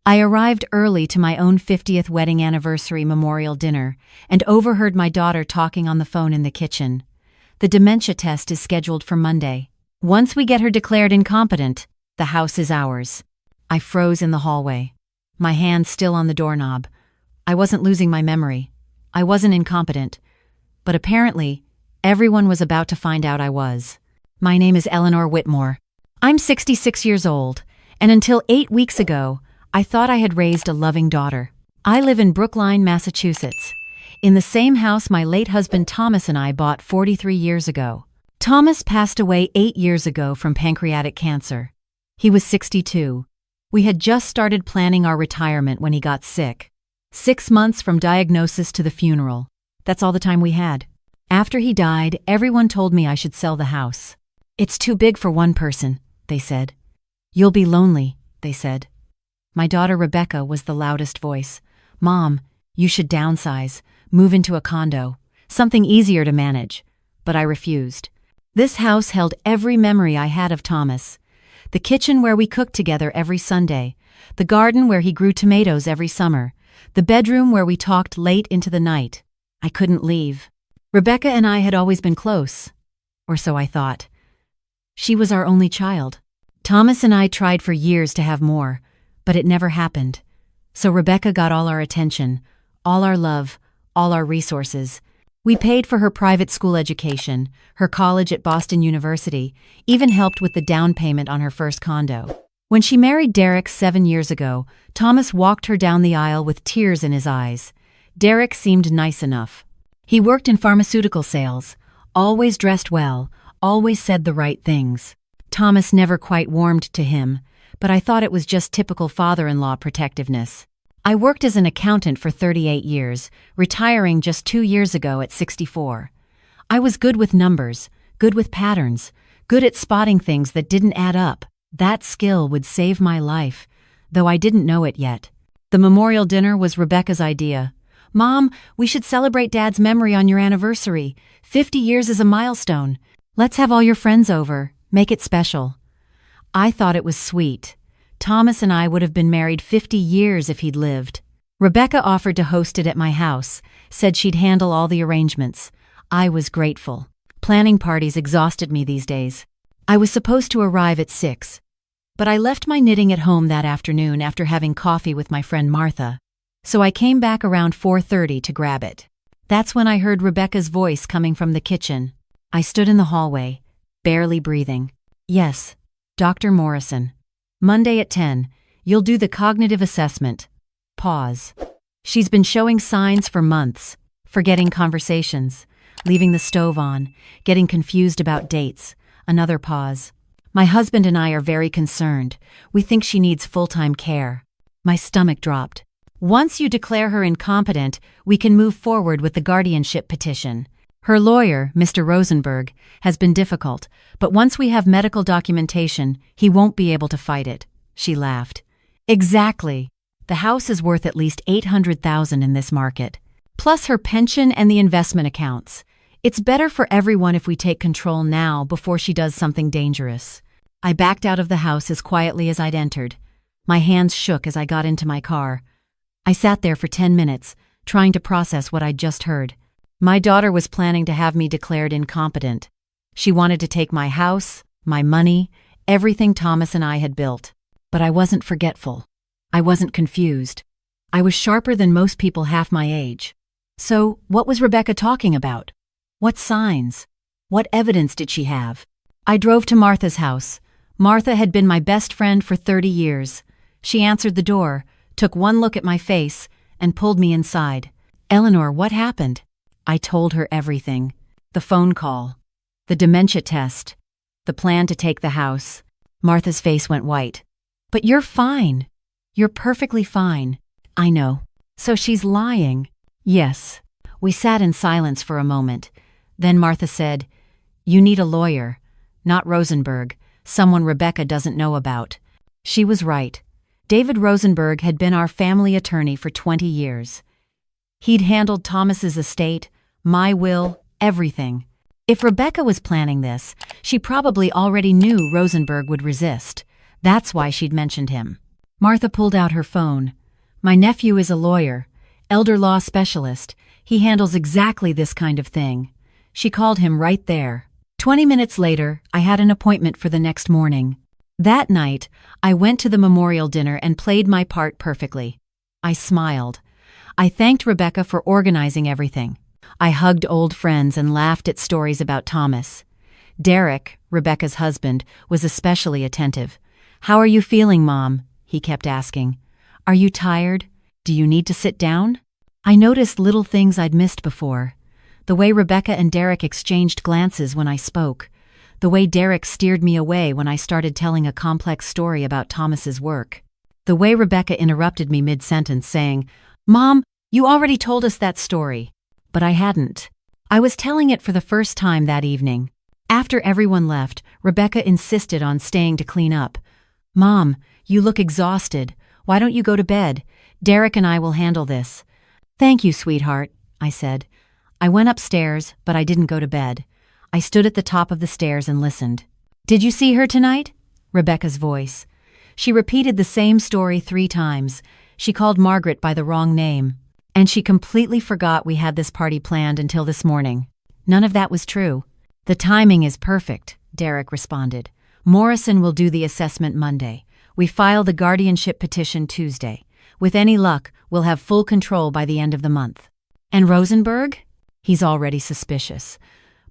I arrived early to my own 50th wedding anniversary memorial dinner and overheard my daughter talking on the phone in the kitchen. The dementia test is scheduled for Monday. Once we get her declared incompetent, the house is ours. I froze in the hallway, my hand still on the doorknob. I wasn't losing my memory. I wasn't incompetent. But apparently, everyone was about to find out I was. My name is Eleanor Whitmore. I'm 66 years old, and until 8 weeks ago, I thought I had raised a loving daughter. I live in Brookline, Massachusetts, in the same house my late husband Thomas and I bought 43 years ago. Thomas passed away 8 years ago from pancreatic cancer. He was 62. We had just started planning our retirement when he got sick. 6 months from diagnosis to the funeral. That's all the time we had. After he died, everyone told me I should sell the house. It's too big for one person, they said. You'll be lonely, they said. My daughter Rebecca was the loudest voice. Mom, you should downsize, move into a condo, something easier to manage. But I refused. This house held every memory I had of Thomas. The kitchen where we cooked together every Sunday, the garden where he grew tomatoes every summer, the bedroom where we talked late into the night. I couldn't leave. Rebecca and I had always been close, or so I thought. She was our only child. Thomas and I tried for years to have more, but it never happened. So Rebecca got all our attention, all our love, all our resources. We paid for her private school education, her college at Boston University, even helped with the down payment on her first condo. When she married Derek 7 years ago, Thomas walked her down the aisle with tears in his eyes. Derek seemed nice enough. He worked in pharmaceutical sales, always dressed well, always said the right things. Thomas never quite warmed to him, but I thought it was just typical father-in-law protectiveness. I worked as an accountant for 38 years, retiring just 2 years ago at 64. I was good with numbers, good with patterns, good at spotting things that didn't add up. That skill would save my life, though I didn't know it yet. The memorial dinner was Rebecca's idea. Mom, we should celebrate Dad's memory on your anniversary. 50 years is a milestone. Let's have all your friends over. Make it special. I thought it was sweet. Thomas and I would have been married 50 years if he'd lived. Rebecca offered to host it at my house, said she'd handle all the arrangements. I was grateful. Planning parties exhausted me these days. I was supposed to arrive at 6, but I left my knitting at home that afternoon after having coffee with my friend Martha, so I came back around 4:30 to grab it. That's when I heard Rebecca's voice coming from the kitchen. I stood in the hallway, barely breathing. Yes, Dr. Morrison. Monday at 10, you'll do the cognitive assessment. Pause. She's been showing signs for months, forgetting conversations, leaving the stove on, getting confused about dates. Another pause. My husband and I are very concerned. We think she needs full-time care. My stomach dropped. Once you declare her incompetent, we can move forward with the guardianship petition. Her lawyer, Mr. Rosenberg, has been difficult, but once we have medical documentation, he won't be able to fight it. She laughed. Exactly. The house is worth at least $800,000 in this market. Plus her pension and the investment accounts. It's better for everyone if we take control now before she does something dangerous. I backed out of the house as quietly as I'd entered. My hands shook as I got into my car. I sat there for 10 minutes, trying to process what I'd just heard. My daughter was planning to have me declared incompetent. She wanted to take my house, my money, everything Thomas and I had built. But I wasn't forgetful. I wasn't confused. I was sharper than most people half my age. So, what was Rebecca talking about? What signs? What evidence did she have? I drove to Martha's house. Martha had been my best friend for 30 years. She answered the door, took one look at my face, and pulled me inside. Eleanor, what happened? I told her everything. The phone call. The dementia test. The plan to take the house. Martha's face went white. But you're fine. You're perfectly fine. I know. So she's lying. Yes. We sat in silence for a moment. Then Martha said, You need a lawyer. Not Rosenberg, someone Rebecca doesn't know about. She was right. David Rosenberg had been our family attorney for 20 years. He'd handled Thomas's estate, my will, everything. If Rebecca was planning this, she probably already knew Rosenberg would resist. That's why she'd mentioned him. Martha pulled out her phone. My nephew is a lawyer, elder law specialist. He handles exactly this kind of thing. She called him right there. 20 minutes later, I had an appointment for the next morning. That night, I went to the memorial dinner and played my part perfectly. I smiled. I thanked Rebecca for organizing everything. I hugged old friends and laughed at stories about Thomas. Derek, Rebecca's husband, was especially attentive. "How are you feeling, Mom?" he kept asking. "Are you tired? Do you need to sit down?" I noticed little things I'd missed before. The way Rebecca and Derek exchanged glances when I spoke. The way Derek steered me away when I started telling a complex story about Thomas's work. The way Rebecca interrupted me mid-sentence saying, "Mom, you already told us that story." But I hadn't. I was telling it for the first time that evening. After everyone left, Rebecca insisted on staying to clean up. "Mom, you look exhausted. Why don't you go to bed? Derek and I will handle this." "Thank you, sweetheart," I said. I went upstairs, but I didn't go to bed. I stood at the top of the stairs and listened. "Did you see her tonight?" Rebecca's voice. She repeated the same story 3 times. She called Margaret by the wrong name. And she completely forgot we had this party planned until this morning. None of that was true. "The timing is perfect," Derek responded. "Morrison will do the assessment Monday. We file the guardianship petition Tuesday. With any luck, we'll have full control by the end of the month." "And Rosenberg?" "He's already suspicious.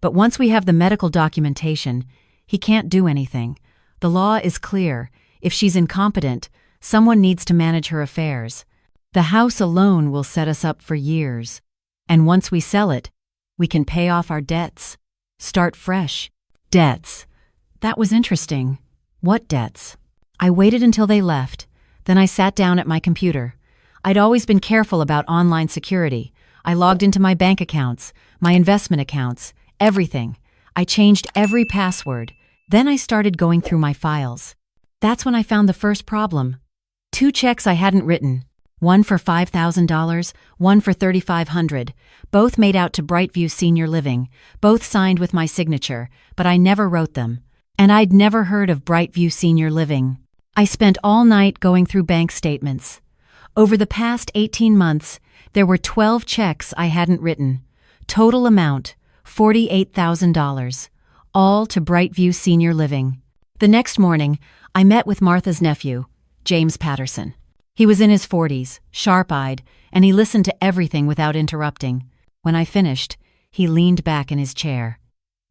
But once we have the medical documentation, he can't do anything. The law is clear. If she's incompetent, someone needs to manage her affairs. The house alone will set us up for years. And once we sell it, we can pay off our debts. Start fresh." Debts. That was interesting. What debts? I waited until they left. Then I sat down at my computer. I'd always been careful about online security. I logged into my bank accounts, my investment accounts, everything. I changed every password. Then I started going through my files. That's when I found the first problem. 2 checks I hadn't written. One for $5,000, one for $3,500, both made out to Brightview Senior Living, both signed with my signature, but I never wrote them. And I'd never heard of Brightview Senior Living. I spent all night going through bank statements. Over the past 18 months, there were 12 checks I hadn't written. Total amount, $48,000, all to Brightview Senior Living. The next morning, I met with Martha's nephew, James Patterson. He was in his 40s, sharp-eyed, and he listened to everything without interrupting. When I finished, he leaned back in his chair.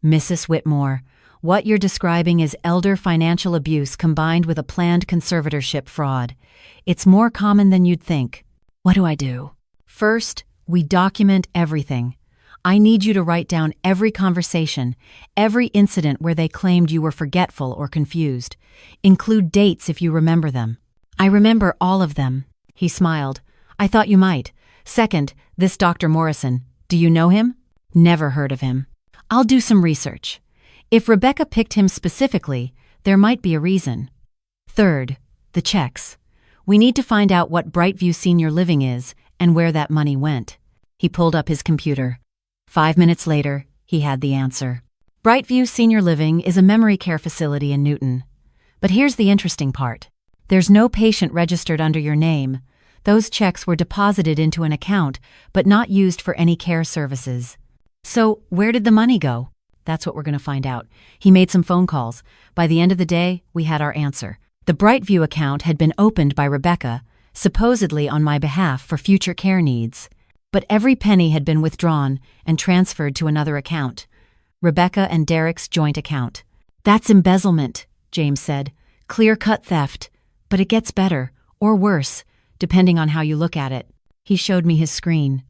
"Mrs. Whitmore, what you're describing is elder financial abuse combined with a planned conservatorship fraud. It's more common than you'd think. What do I do?" "First, we document everything. I need you to write down every conversation, every incident where they claimed you were forgetful or confused. Include dates if you remember them." "I remember all of them." He smiled. "I thought you might. Second, this Dr. Morrison. Do you know him?" "Never heard of him." "I'll do some research. If Rebecca picked him specifically, there might be a reason." "Third, the checks. We need to find out what Brightview Senior Living is and where that money went." He pulled up his computer. 5 minutes later, he had the answer. Brightview Senior Living is a memory care facility in Newton. But here's the interesting part. There's no patient registered under your name. Those checks were deposited into an account, but not used for any care services. So, where did the money go? That's what we're going to find out. He made some phone calls. By the end of the day, we had our answer. The Brightview account had been opened by Rebecca, supposedly on my behalf for future care needs. But every penny had been withdrawn and transferred to another account. Rebecca and Derek's joint account. "That's embezzlement," James said. "Clear-cut theft. But it gets better, or worse, depending on how you look at it." He showed me his screen.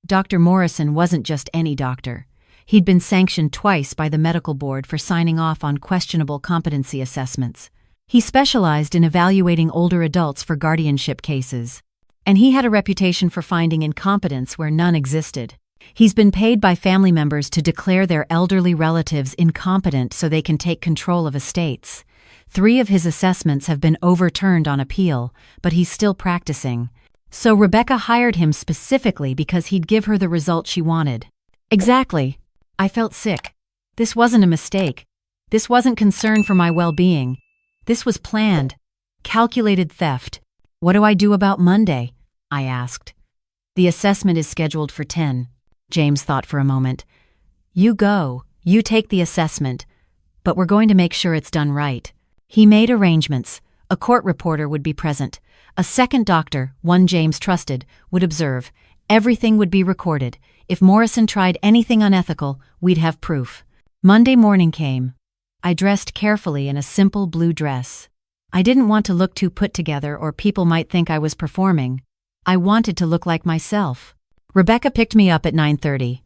Dr. Morrison wasn't just any doctor. He'd been sanctioned twice by the medical board for signing off on questionable competency assessments. He specialized in evaluating older adults for guardianship cases. And he had a reputation for finding incompetence where none existed. He's been paid by family members to declare their elderly relatives incompetent so they can take control of estates. 3 of his assessments have been overturned on appeal, but he's still practicing. So Rebecca hired him specifically because he'd give her the result she wanted. Exactly. I felt sick. This wasn't a mistake. This wasn't concern for my well-being. This was planned, calculated theft. What do I do about Monday? I asked. The assessment is scheduled for 10. James thought for a moment. You go, you take the assessment, but we're going to make sure it's done right. He made arrangements. A court reporter would be present. A second doctor, one James trusted, would observe. Everything would be recorded. If Morrison tried anything unethical, we'd have proof. Monday morning came. I dressed carefully in a simple blue dress. I didn't want to look too put together or people might think I was performing. I wanted to look like myself. Rebecca picked me up at 9:30.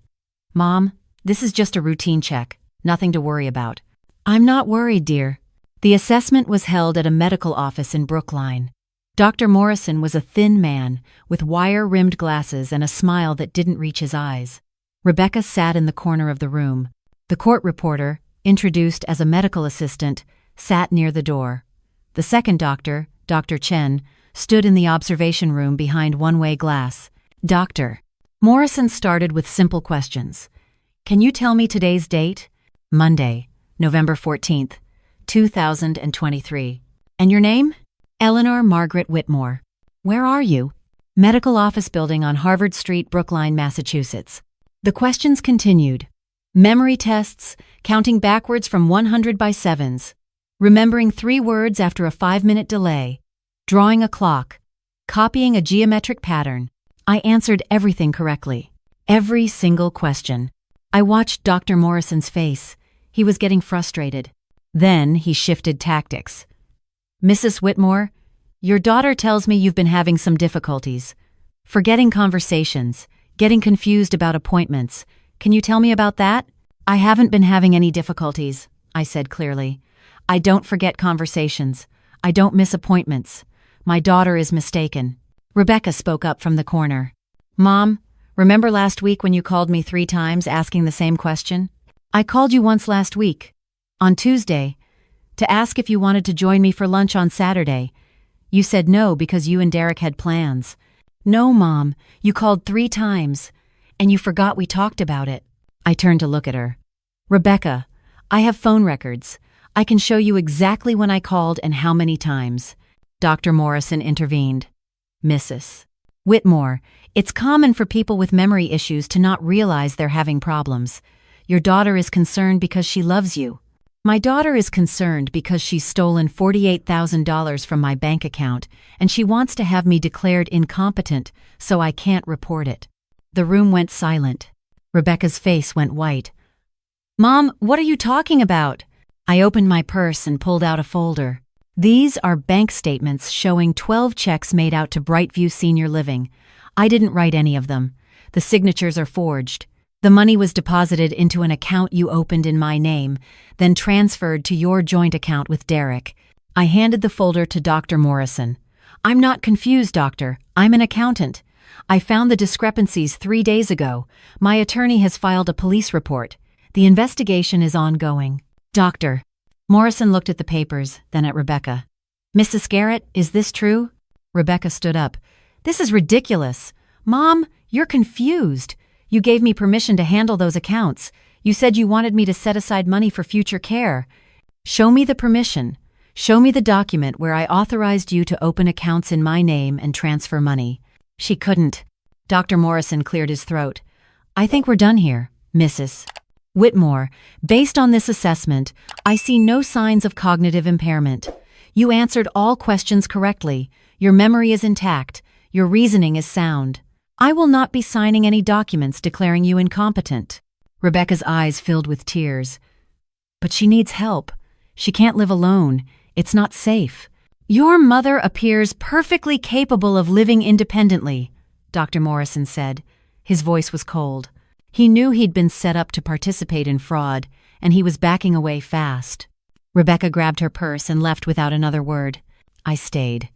Mom, this is just a routine check. Nothing to worry about. I'm not worried, dear. The assessment was held at a medical office in Brookline. Dr. Morrison was a thin man with wire-rimmed glasses and a smile that didn't reach his eyes. Rebecca sat in the corner of the room. The court reporter, introduced as a medical assistant, sat near the door. The second doctor, Dr. Chen, stood in the observation room behind one-way glass. Doctor. Morrison started with simple questions. Can you tell me today's date? Monday, November 14th, 2023. And your name? Eleanor Margaret Whitmore. Where are you? Medical office building on Harvard Street, Brookline, Massachusetts. The questions continued. Memory tests, counting backwards from 100 by sevens. Remembering 3 words after a 5-minute delay. Drawing a clock. Copying a geometric pattern. I answered everything correctly. Every single question. I watched Dr. Morrison's face. He was getting frustrated. Then he shifted tactics. Mrs. Whitmore, your daughter tells me you've been having some difficulties. Forgetting conversations, getting confused about appointments. Can you tell me about that? I haven't been having any difficulties, I said clearly. I don't forget conversations. I don't miss appointments. My daughter is mistaken. Rebecca spoke up from the corner. Mom, remember last week when you called me 3 times asking the same question? I called you once last week, on Tuesday, to ask if you wanted to join me for lunch on Saturday. You said no because you and Derek had plans. No, Mom, you called 3 times, and you forgot we talked about it. I turned to look at her. Rebecca, I have phone records. I can show you exactly when I called and how many times. Dr. Morrison intervened. Mrs. Whitmore, it's common for people with memory issues to not realize they're having problems. Your daughter is concerned because she loves you. My daughter is concerned because she's stolen $48,000 from my bank account, and she wants to have me declared incompetent so I can't report it. The room went silent. Rebecca's face went white. Mom, what are you talking about? I opened my purse and pulled out a folder. These are bank statements showing 12 checks made out to Brightview Senior Living. I didn't write any of them. The signatures are forged. The money was deposited into an account you opened in my name, then transferred to your joint account with Derek. I handed the folder to Dr. Morrison. I'm not confused, doctor. I'm an accountant. I found the discrepancies 3 days ago. My attorney has filed a police report. The investigation is ongoing. Doctor. Morrison looked at the papers, then at Rebecca. Mrs. Garrett, is this true? Rebecca stood up. This is ridiculous. Mom, you're confused. You gave me permission to handle those accounts. You said you wanted me to set aside money for future care. Show me the permission. Show me the document where I authorized you to open accounts in my name and transfer money. She couldn't. Dr. Morrison cleared his throat. I think we're done here, Mrs. Whitmore. Based on this assessment, I see no signs of cognitive impairment. You answered all questions correctly. Your memory is intact. Your reasoning is sound. I will not be signing any documents declaring you incompetent. Rebecca's eyes filled with tears. But she needs help. She can't live alone. It's not safe. Your mother appears perfectly capable of living independently, Dr. Morrison said. His voice was cold. He knew he'd been set up to participate in fraud, and he was backing away fast. Rebecca grabbed her purse and left without another word. I stayed.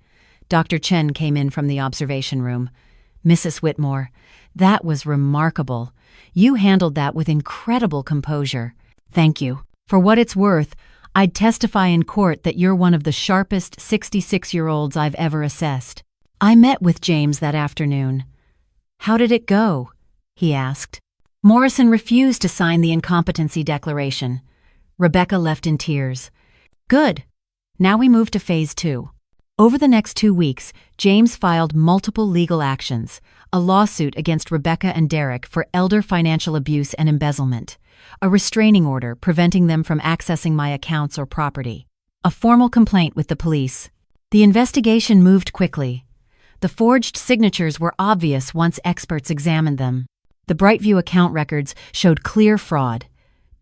Dr. Chen came in from the observation room. Mrs. Whitmore, that was remarkable. You handled that with incredible composure. Thank you. For what it's worth, I'd testify in court that you're one of the sharpest 66-year-olds I've ever assessed. I met with James that afternoon. How did it go? He asked. Morrison refused to sign the incompetency declaration. Rebecca left in tears. Good. Now we move to phase 2. Over the next 2 weeks, James filed multiple legal actions, a lawsuit against Rebecca and Derek for elder financial abuse and embezzlement, a restraining order preventing them from accessing my accounts or property, a formal complaint with the police. The investigation moved quickly. The forged signatures were obvious once experts examined them. The Brightview account records showed clear fraud.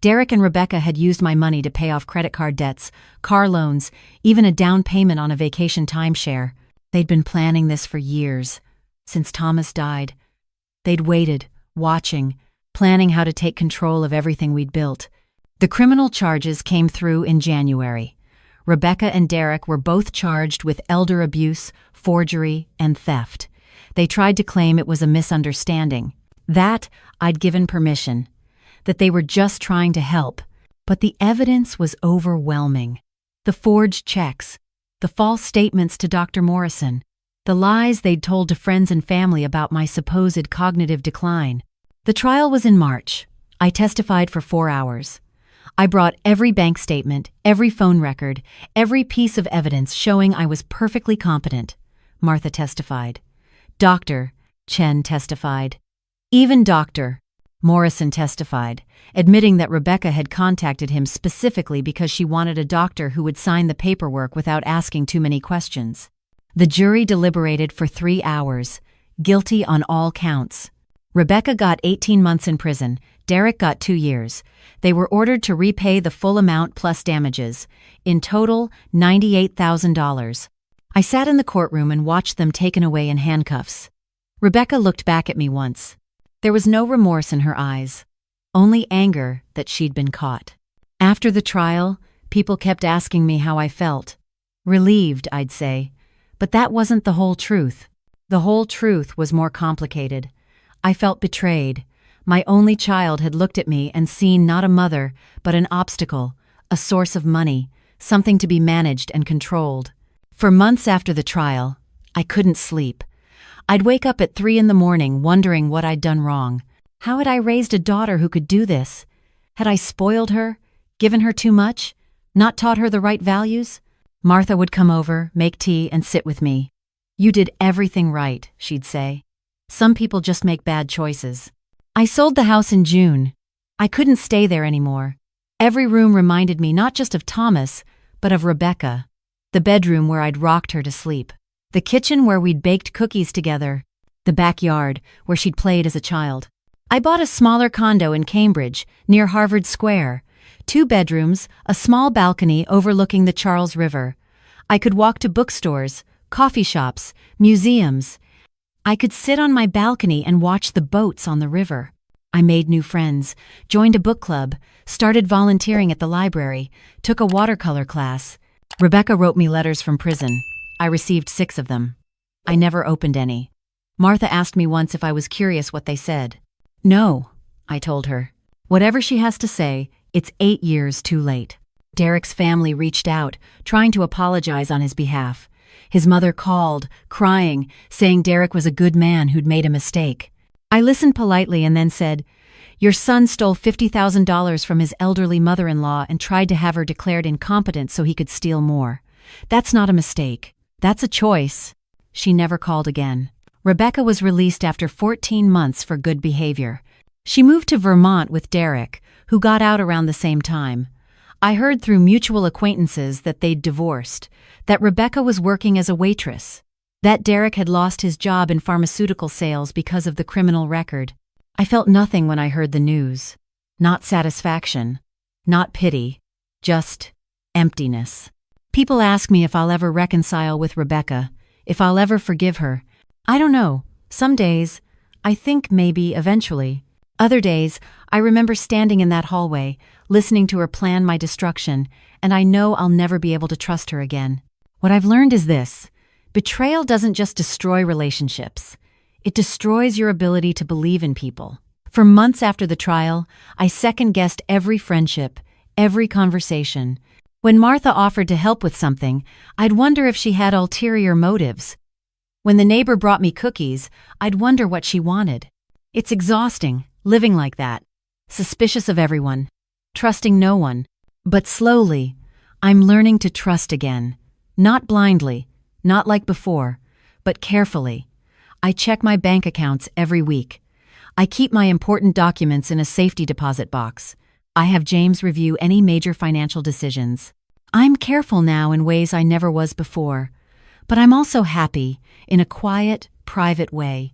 Derek and Rebecca had used my money to pay off credit card debts, car loans, even a down payment on a vacation timeshare. They'd been planning this for years. Since Thomas died, they'd waited, watching, planning how to take control of everything we'd built. The criminal charges came through in January. Rebecca and Derek were both charged with elder abuse, forgery, and theft. They tried to claim it was a misunderstanding. That I'd given permission. That they were just trying to help. But the evidence was overwhelming. The forged checks, the false statements to Dr. Morrison, the lies they'd told to friends and family about my supposed cognitive decline. The trial was in March. I testified for 4 hours. I brought every bank statement, every phone record, every piece of evidence showing I was perfectly competent. Martha testified. Dr. Chen testified. Even Dr. Morrison testified, admitting that Rebecca had contacted him specifically because she wanted a doctor who would sign the paperwork without asking too many questions. The jury deliberated for 3 hours, guilty on all counts. Rebecca got 18 months in prison. Derek got 2 years. They were ordered to repay the full amount plus damages, in total $98,000. I sat in the courtroom and watched them taken away in handcuffs. Rebecca looked back at me once. There was no remorse in her eyes, only anger that she'd been caught. After the trial, people kept asking me how I felt. Relieved, I'd say. But that wasn't the whole truth. The whole truth was more complicated. I felt betrayed. My only child had looked at me and seen not a mother, but an obstacle, a source of money, something to be managed and controlled. For months after the trial, I couldn't sleep. I'd wake up at 3 a.m. wondering what I'd done wrong. How had I raised a daughter who could do this? Had I spoiled her, given her too much, not taught her the right values? Martha would come over, make tea, and sit with me. You did everything right, she'd say. Some people just make bad choices. I sold the house in June. I couldn't stay there anymore. Every room reminded me not just of Thomas, but of Rebecca. The bedroom where I'd rocked her to sleep. The kitchen where we'd baked cookies together. The backyard where she'd played as a child. I bought a smaller condo in Cambridge, near Harvard Square. 2 bedrooms, a small balcony overlooking the Charles River. I could walk to bookstores, coffee shops, museums. I could sit on my balcony and watch the boats on the river. I made new friends, joined a book club, started volunteering at the library, took a watercolor class. Rebecca wrote me letters from prison. I received 6 of them. I never opened any. Martha asked me once if I was curious what they said. No, I told her. Whatever she has to say, it's 8 years too late. Derek's family reached out, trying to apologize on his behalf. His mother called, crying, saying Derek was a good man who'd made a mistake. I listened politely and then said, "Your son stole $50,000 from his elderly mother-in-law and tried to have her declared incompetent so he could steal more. That's not a mistake. That's a choice." She never called again. Rebecca was released after 14 months for good behavior. She moved to Vermont with Derek, who got out around the same time. I heard through mutual acquaintances that they'd divorced, that Rebecca was working as a waitress, that Derek had lost his job in pharmaceutical sales because of the criminal record. I felt nothing when I heard the news. Not satisfaction, not pity, just emptiness. People ask me if I'll ever reconcile with Rebecca, if I'll ever forgive her. I don't know. Some days, I think maybe eventually. Other days, I remember standing in that hallway, listening to her plan my destruction, and I know I'll never be able to trust her again. What I've learned is this: betrayal doesn't just destroy relationships. It destroys your ability to believe in people. For months after the trial, I second-guessed every friendship, every conversation. When Martha offered to help with something, I'd wonder if she had ulterior motives. When the neighbor brought me cookies, I'd wonder what she wanted. It's exhausting, living like that. Suspicious of everyone. Trusting no one. But slowly, I'm learning to trust again. Not blindly, Not like before, but carefully. I check my bank accounts every week. I keep my important documents in a safety deposit box. I have James review any major financial decisions. I'm careful now in ways I never was before, but I'm also happy in a quiet, private way.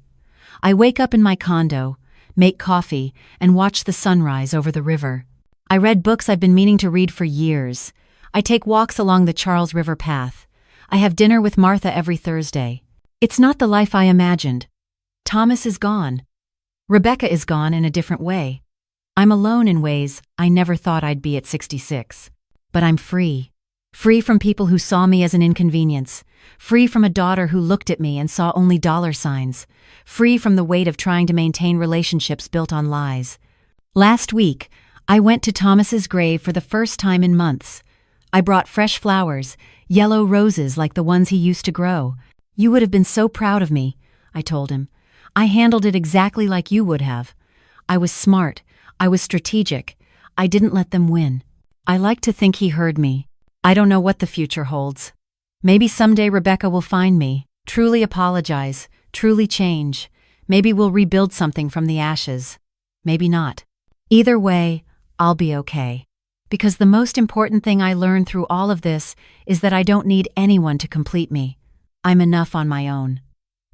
I wake up in my condo, make coffee, and watch the sunrise over the river. I read books I've been meaning to read for years. I take walks along the Charles River path. I have dinner with Martha every Thursday. It's not the life I imagined. Thomas is gone. Rebecca is gone in a different way. I'm alone in ways I never thought I'd be at 66. But I'm free. Free from people who saw me as an inconvenience. Free from a daughter who looked at me and saw only dollar signs. Free from the weight of trying to maintain relationships built on lies. Last week, I went to Thomas's grave for the first time in months. I brought fresh flowers, yellow roses like the ones he used to grow. You would have been so proud of me, I told him. I handled it exactly like you would have. I was smart. I was strategic. I didn't let them win. I like to think he heard me. I don't know what the future holds. Maybe someday Rebecca will find me, truly apologize, truly change. Maybe we'll rebuild something from the ashes. Maybe not. Either way, I'll be okay. Because the most important thing I learned through all of this is that I don't need anyone to complete me. I'm enough on my own.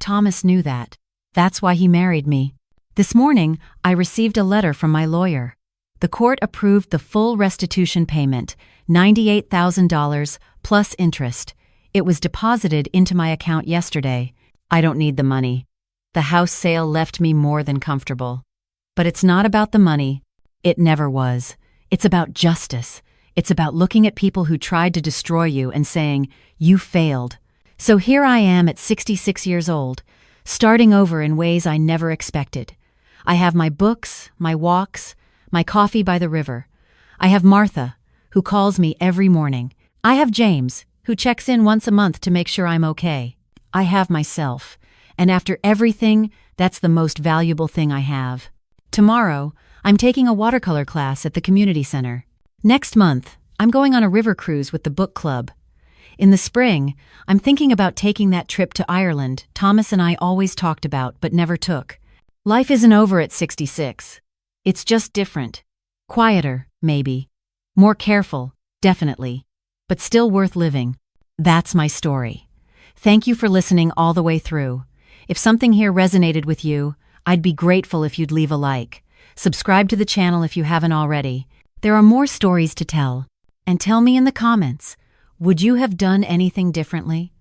Thomas knew that. That's why he married me. This morning, I received a letter from my lawyer. The court approved the full restitution payment, $98,000 plus interest. It was deposited into my account yesterday. I don't need the money. The house sale left me more than comfortable. But it's not about the money. It never was. It's about justice. It's about looking at people who tried to destroy you and saying, you failed. So here I am at 66 years old, starting over in ways I never expected. I have my books, my walks, my coffee by the river. I have Martha, who calls me every morning. I have James, who checks in once a month to make sure I'm okay. I have myself, and after everything, that's the most valuable thing I have. Tomorrow, I'm taking a watercolor class at the community center. Next month, I'm going on a river cruise with the book club. In the spring, I'm thinking about taking that trip to Ireland Thomas and I always talked about but never took. Life isn't over at 66. It's just different. Quieter, maybe. More careful, definitely. But still worth living. That's my story. Thank you for listening all the way through. If something here resonated with you, I'd be grateful if you'd leave a like. Subscribe to the channel if you haven't already. There are more stories to tell. And tell me in the comments, would you have done anything differently?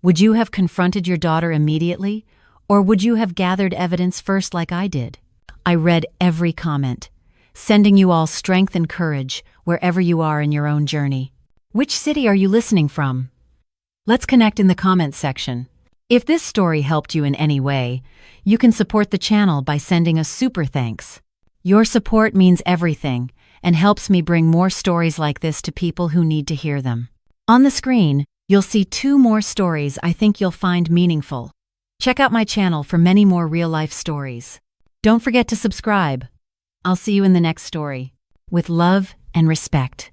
Would you have confronted your daughter immediately? Or would you have gathered evidence first like I did? I read every comment, sending you all strength and courage wherever you are in your own journey. Which city are you listening from? Let's connect in the comments section. If this story helped you in any way, you can support the channel by sending a super thanks. Your support means everything and helps me bring more stories like this to people who need to hear them. On the screen, you'll see 2 more stories I think you'll find meaningful. Check out my channel for many more real-life stories. Don't forget to subscribe. I'll see you in the next story. With love and respect.